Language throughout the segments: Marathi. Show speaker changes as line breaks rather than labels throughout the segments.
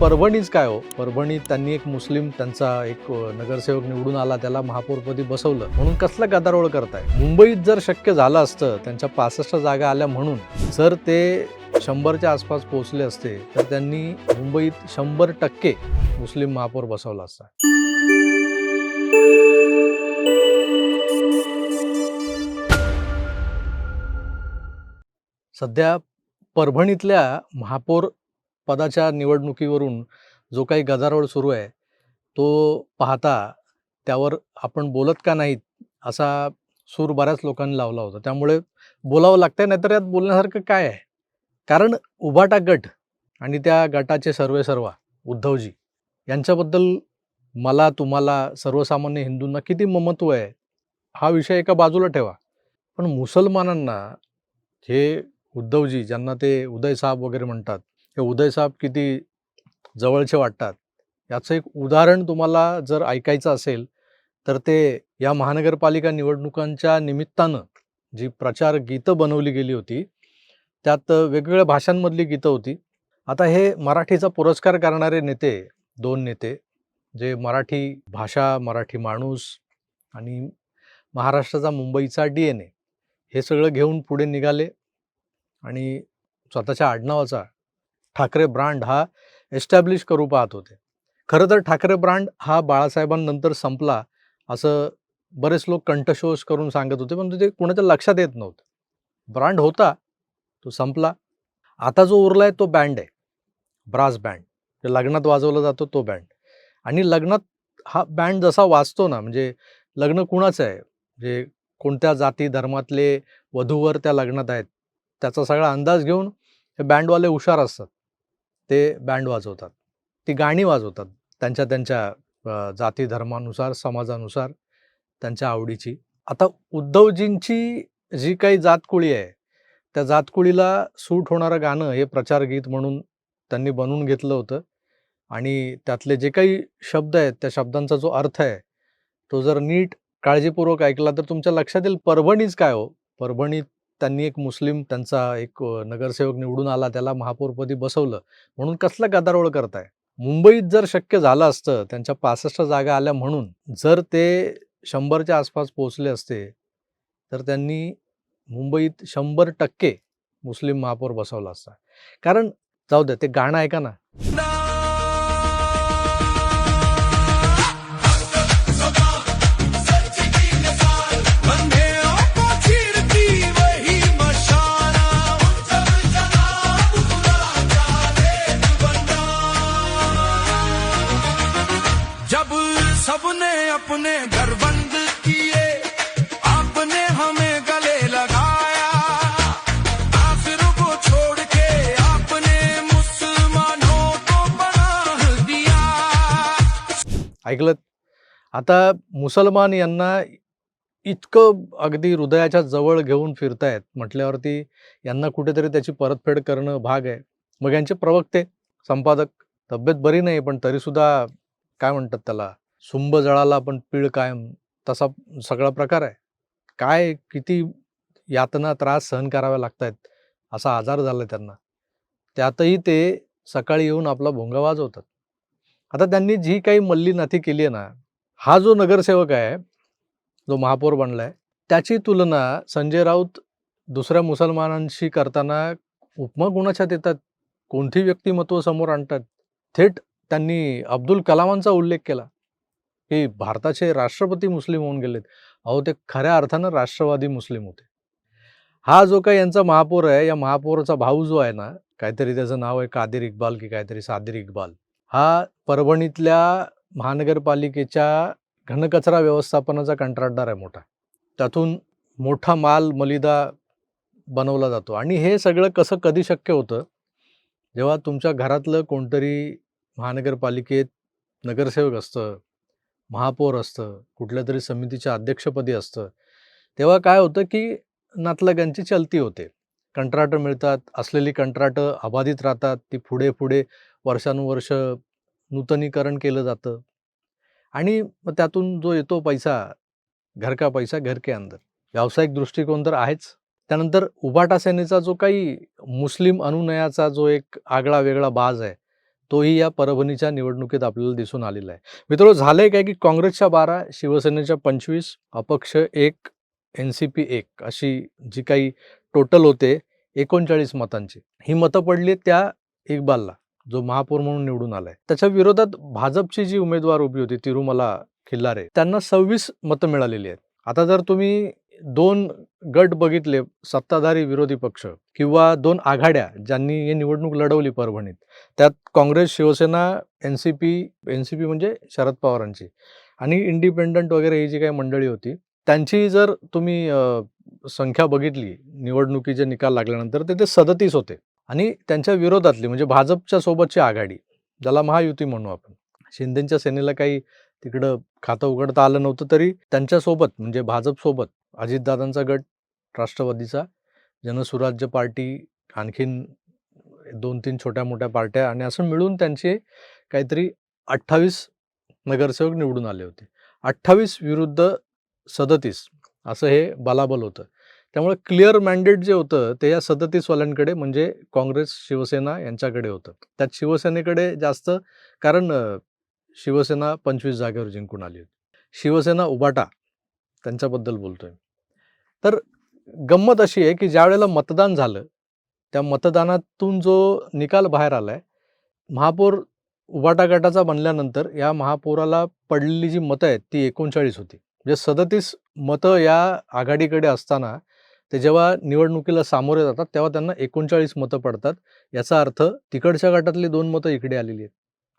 परभणीच काय हो, परभणीत त्यांनी एक मुस्लिम त्यांचा एक नगरसेवक निवडून आला, त्याला महापौरपदी बसवलं म्हणून कसला गदारोळ करताय. मुंबईत जर शक्य झालं असतं, त्यांच्या 65 जागा आल्या म्हणून जर ते 100च्या आसपास पोहोचले असते तर त्यांनी मुंबईत 100% मुस्लिम महापौर बसवला असता. सध्या परभणीतल्या महापौर पदाच्या निवडणुकीवरून जो काही गदारोळ सुरू आहे तो पाहता त्यावर आपण बोलत का नाहीत असा सूर बऱ्याच लोकांनी लावला होता. त्यामुळे बोलावं लागतंय, नाहीतर यात बोलण्यासारखं काय आहे. कारण उभाटा गट आणि त्या गटाचे सर्वेसर्वा उद्धवजी यांच्याबद्दल मला, तुम्हाला, सर्वसामान्य हिंदूंना किती ममत्व आहे हा विषय एका बाजूला ठेवा. पण मुसलमानांना हे उद्धवजी, ज्यांना ते उदय साहेब वगैरे म्हणतात, हे उदय साहेब किती जवळचे वाटतात याचं एक उदाहरण तुम्हाला जर ऐकायचं असेल तर ते या महानगरपालिका निवडणुकांच्या निमित्तानं जी प्रचार गीतं बनवली गेली होती त्यात वेगवेगळ्या भाषांमधली गीतं होती. आता हे मराठीचा पुरस्कार करणारे नेते, 2 नेते जे मराठी भाषा, मराठी माणूस आणि महाराष्ट्राचा, मुंबईचा DNA हे सगळं घेऊन पुढे निघाले आणि स्वतःच्या आडनावाचा ठाकरे ब्रँड हा एस्टॅब्लिश करू पाहत होते. खरं तर ठाकरे ब्रँड हा बाळासाहेबांनंतर संपला असं बरेच लोक कंठशोष करून सांगत होते, पण ते कोणाच्या लक्षात येत नव्हतं. ब्रँड होता, तो संपला. आता जो उरलाय तो बँड आहे, ब्रास बँड. जे लग्नात वाजवला जातो तो बँड. आणि लग्नात हा बँड जसा वाजतो ना, म्हणजे लग्न कुणाचं आहे, म्हणजे कोणत्या जाती धर्मातले वधूवर त्या लग्नात आहेत त्याचा सगळा अंदाज घेऊन हे बँडवाले हुशार असतात. ते बँड वाजवतात, ती गाणी वाजवतात त्यांच्या त्यांच्या जाती धर्मानुसार, समाजानुसार, त्यांच्या आवडीची. आता उद्धवजींची जी काही जातकुळी आहे त्या जातकुळीला सूट होणारं गाणं हे प्रचारगीत म्हणून त्यांनी बनवून घेतलं होतं. आणि त्यातले जे काही शब्द आहेत त्या शब्दांचा जो अर्थ आहे तो जर नीट काळजीपूर्वक ऐकला तर तुमच्या लक्षात येईल. परभणीच काय हो, परभणीत त्यांनी एक मुस्लिम त्यांचा एक नगरसेवक निवडून आला, त्याला महापौरपदी बसवलं म्हणून कसला गदारोळ करताय. मुंबईत जर शक्य झालं असतं, त्यांच्या 65 जागा आल्या म्हणून जर ते 100च्या आसपास पोहोचले असते तर त्यांनी मुंबईत 100% मुस्लिम महापौर बसवला असता. कारण जाऊ द्या, ते गाणं ऐका ना.
सबने अपने घर बंद किए, आपने हमें गले लगाया, आखिर को छोड़ के आपने मुसलमानों को बना दिया.
ऐकलं? आता मुसलमान यांना इतकं अगदी हृदयाच्या जवळ घेऊन फिरतायत म्हटल्यावरती यांना कुठेतरी त्याची परतफेड करणं भाग आहे. मग यांचे प्रवक्ते, संपादक, तब्येत बरी नाही पण तरीसुद्धा काय म्हणतात त्याला, सुंब जळाला पण पीळ कायम, तसा सगळा प्रकार आहे. काय किती यातना, त्रास सहन कराव्या लागतायत, असा आजार झाला त्यांना. त्यातही ते सकाळी येऊन आपला भोंगा वाजवतात. आता त्यांनी जी काही मल्लीनाथी केली आहे ना, हा जो नगरसेवक आहे, जो महापौर बनलाय, त्याची तुलना संजय राऊत दुसऱ्या मुसलमानांशी करताना उपमा गुणाच्यात येतात, कोणती व्यक्तिमत्व समोर आणतात. थेट त्यांनी अब्दुल कलामांचा उल्लेख केला की भारताचे राष्ट्रपती मुस्लिम होऊन गेलेत. अहो, ते खऱ्या अर्थानं राष्ट्रवादी मुस्लिम होते. हा जो काही यांचा महापौर आहे, या महापौराचा भाऊ जो आहे ना, काहीतरी त्याचं नाव आहे कादिर इक्बाल की काहीतरी, सादिर इक्बाल, हा परभणीतल्या महानगरपालिकेच्या घनकचरा व्यवस्थापनाचा कंत्राटदार आहे मोठा. त्यातून मोठा माल मलिदा बनवला जातो. आणि हे सगळं कसं कधी शक्य होतं, जेव्हा तुमच्या घरातलं कोणतरी महानगरपालिकेत नगरसेवक असतं, महापौर असतं, कुठल्या तरी समितीच्या अध्यक्षपदी असतं, तेव्हा काय होतं की नातलगांची चलती होते. कंत्राटं मिळतात, असलेली कंत्राटं अबाधित राहतात, ती पुढे पुढे वर्षानुवर्ष नूतनीकरण केलं जातं. आणि मग त्यातून जो येतो पैसा, घर का पैसा घर के अंदर, व्यावसायिक दृष्टिकोन तर आहेच. त्यानंतर उभाटा सेनेचा जो काही मुस्लिम अनुनयाचा जो एक आगळा वेगळा बाज आहे तोही या परभणीच्या निवडणुकीत आपल्याला दिसून आलेला आहे. मित्रांनो, झालंय काय की काँग्रेसच्या 12, शिवसेनेच्या 25, अपक्ष 1, NCP 1 अशी जी काही टोटल होते 39 मतांची. ही मतं पडली त्या इक्बालला, जो महापौर म्हणून निवडून आलाय. त्याच्या विरोधात भाजपची जी उमेदवार उभी होती तिरुमला खिल्लारे, त्यांना 26 मतं मिळालेली आहेत. आता जर तुम्ही 2 गट बघितले, सत्ताधारी विरोधी पक्ष किंवा 2 आघाड्या ज्यांनी ही निवडणूक लढवली परभणीत, त्यात काँग्रेस, शिवसेना, NCP म्हणजे शरद पवारांची आणि इंडिपेंडंट वगैरे ही जी काही मंडळी होती, त्यांची जर तुम्ही संख्या बघितली निवडणुकीचे निकाल लागल्यानंतर, ते 37 होते. आणि त्यांच्या विरोधातली म्हणजे भाजपच्या सोबतची आघाडी, ज्याला महायुती म्हणू आपण. शिंदेच्या सेनेला काही तिकडं खातं उघडता आलं नव्हतं, तरी त्यांच्यासोबत म्हणजे भाजपसोबत अजितदादांचा गट, राष्ट्रवादीचा, जनसुराज्य पार्टी, आणखीन 2-3 छोट्या-मोठ्या पार्ट्या आणि असं मिळून त्यांचे काहीतरी 28 नगरसेवक निवडून आले होते. 28 विरुद्ध 37 असं हे बलाबल होतं. त्यामुळे क्लिअर मॅन्डेट जे होतं ते या 37 वाल्यांकडे म्हणजे काँग्रेस, शिवसेना यांच्याकडे होतं. त्यात शिवसेनेकडे जास्त, कारण शिवसेना 25 जागेवर जिंकून आली होती. शिवसेना उबाटा त्यांच्याबद्दल बोलतोय. तर गंमत अशी आहे की ज्यावेळेला मतदान झालं, त्या मतदानातून जो निकाल बाहेर आलाय, महापौर उबाटा गटाचा बनल्यानंतर या महापौराला पडलेली जी मतं आहेत ती 39 होती. म्हणजे 37 मतं या आघाडीकडे असताना ते जेव्हा निवडणुकीला सामोरे जातात तेव्हा त्यांना 39 मतं पडतात. याचा अर्थ तिकडच्या गटातली 2 मतं इकडे आलेली आहेत.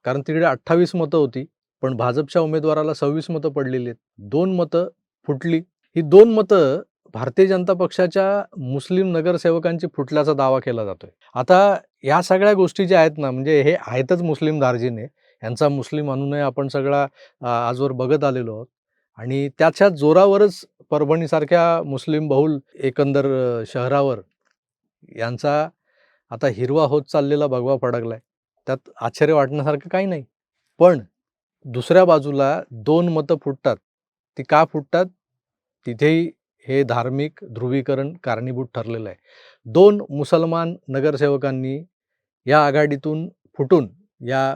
कारण तिकडे 28 मतं होती, पण भाजपच्या उमेदवाराला 26 मतं पडलेली आहेत. 2 मतं फुटली. ही 2 मतं भारतीय जनता पक्षाच्या मुस्लिम नगरसेवकांची फुटल्याचा दावा केला जातोय. आता या सगळ्या गोष्टी ज्या आहेत ना, म्हणजे हे आहेतच मुस्लिम दार्जिने, यांचा मुस्लिम अनुनय आपण सगळा आजवर बघत आलेलो आहोत आणि त्याच्या जोरावरच परभणीसारख्या मुस्लिम बहुल एकंदर शहरावर यांचा आता हिरवा होत चाललेला भगवा फडकलाय. त्यात आश्चर्य वाटण्यासारखं काही नाही. पण दुसऱ्या बाजूला 2 मतं फुटतात. ती का फुटतात? तिथेही हे धार्मिक ध्रुवीकरण कारणीभूत ठरलेलं आहे. 2 मुसलमान नगरसेवकांनी या आघाडीतून फुटून या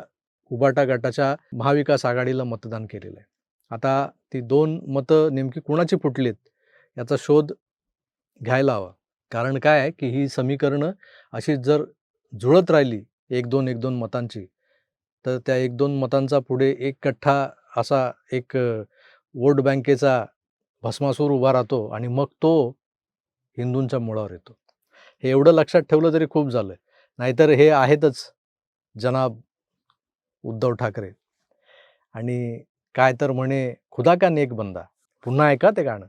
उबाटा गटाच्या महाविकास आघाडीला मतदान केलेलं आहे. आता ती 2 मतं नेमकी कुणाची फुटलीत याचा शोध घ्यायला हवा. कारण काय आहे की ही समीकरणं अशीच जर जुळत राहिली 1-2 मतांची, तर त्या 1-2 मतांचा पुढे एक कट्टा असा एक वोट बँकेचा भस्मासूर उभा राहतो आणि मग तो हिंदूंच्या मुळावर येतो. हे एवढं लक्षात ठेवलं तरी खूप झालं. नाहीतर हे आहेतच जनाब उद्धव ठाकरे आणि काय तर म्हणे खुदा का नेक बंदा. पुन्हा ऐका ते गाणं.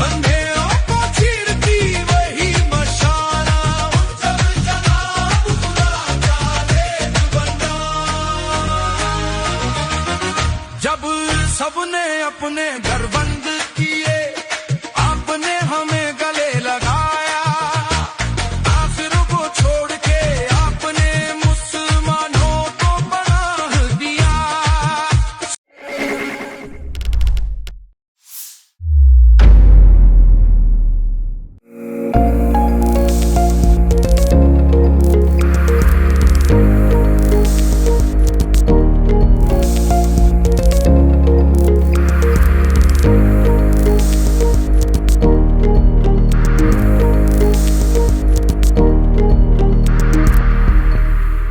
अंधेरों को चीरती वही मशाला, जब जनाब खुदा का नेक बंदा। जब सबने अपने घर बंद किए, आपने हमें गले लगाया, आखिर को छोड़ के आपने मुसलमानों को पनाह दिया।